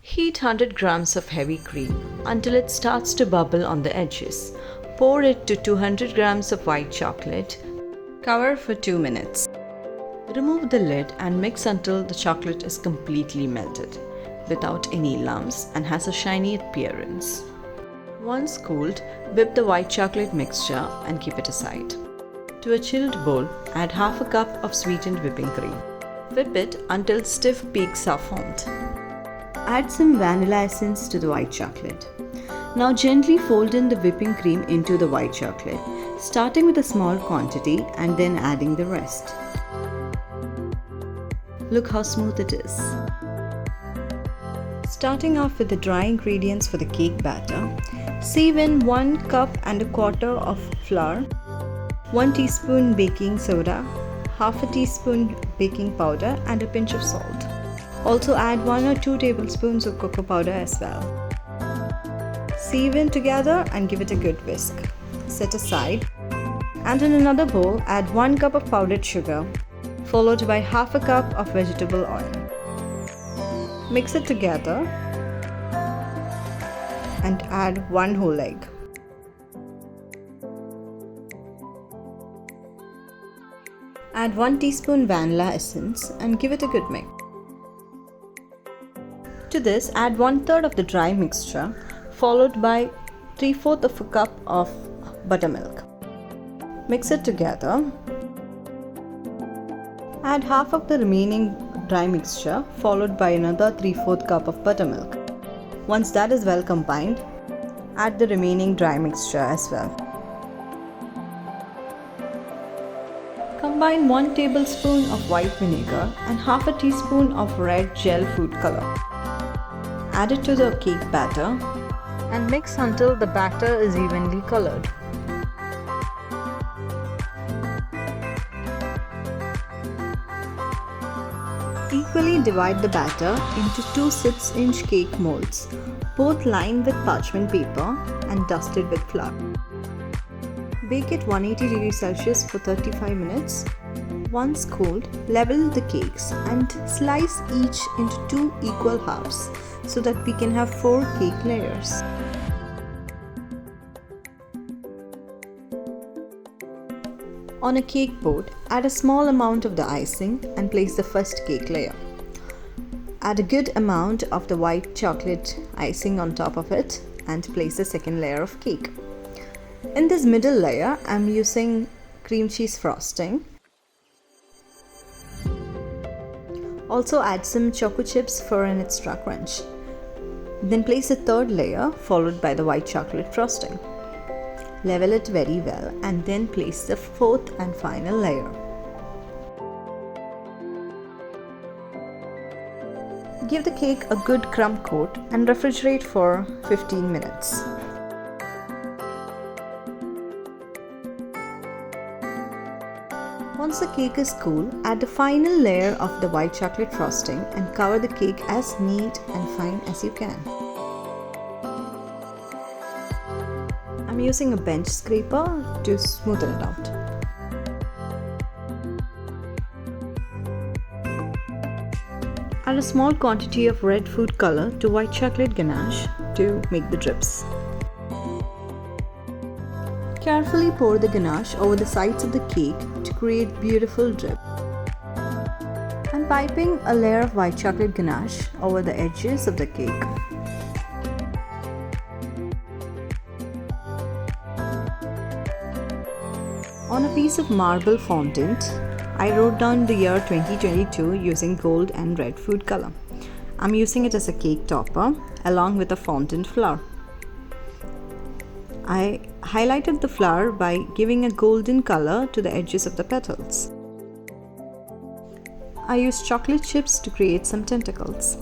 Heat 100 grams of heavy cream until it starts to bubble on the edges. Pour it to 200 grams of white chocolate. Cover for 2 minutes. Remove the lid and mix until the chocolate is completely melted, without any lumps, and has a shiny appearance. Once cooled, whip the white chocolate mixture and keep it aside. To a chilled bowl, add half a cup of sweetened whipping cream. Whip it until stiff peaks are formed. Add some vanilla essence to the white chocolate. Now gently fold in the whipping cream into the white chocolate, starting with a small quantity and then adding the rest. Look how smooth it is. Starting off with the dry ingredients for the cake batter, sieve in 1 cup and a quarter of flour, 1 teaspoon baking soda, half a teaspoon baking powder and a pinch of salt. Also add 1 or 2 tablespoons of cocoa powder as well. Sieve in together and give it a good whisk. Set aside. And in another bowl, add 1 cup of powdered sugar, followed by half a cup of vegetable oil. Mix it together and add 1 whole egg. Add 1 teaspoon vanilla essence and give it a good mix. To this, add 1/3 of the dry mixture, followed by 3/4 of a cup of buttermilk. Mix it together. Add half of the remaining dry mixture, followed by another 3/4 cup of buttermilk. Once that is well combined, add the remaining dry mixture as well. Combine 1 tablespoon of white vinegar and half a teaspoon of red gel food color. Add it to the cake batter and mix until the batter is evenly colored. Equally divide the batter into 2 6-inch cake molds, both lined with parchment paper and dusted with flour. Bake at 180 degrees Celsius for 35 minutes. Once cooled, level the cakes and slice each into 2 equal halves so that we can have 4 cake layers. On a cake board, add a small amount of the icing and place the first cake layer. Add a good amount of the white chocolate icing on top of it and place the second layer of cake. In this middle layer, I'm using cream cheese frosting. Also add some choco chips for an extra crunch. Then place a third layer followed by the white chocolate frosting. Level it very well and then place the fourth and final layer. Give the cake a good crumb coat and refrigerate for 15 minutes. Once the cake is cool, add the final layer of the white chocolate frosting and cover the cake as neat and fine as you can. I'm using a bench scraper to smoothen it out. Add a small quantity of red food color to white chocolate ganache to make the drips. Carefully pour the ganache over the sides of the cake to create beautiful drip. I'm piping a layer of white chocolate ganache over the edges of the cake. On a piece of marble fondant, I wrote down the year 2022 using gold and red food color. I'm using it as a cake topper along with a fondant flower. I highlighted the flower by giving a golden color to the edges of the petals. I used chocolate chips to create some tentacles.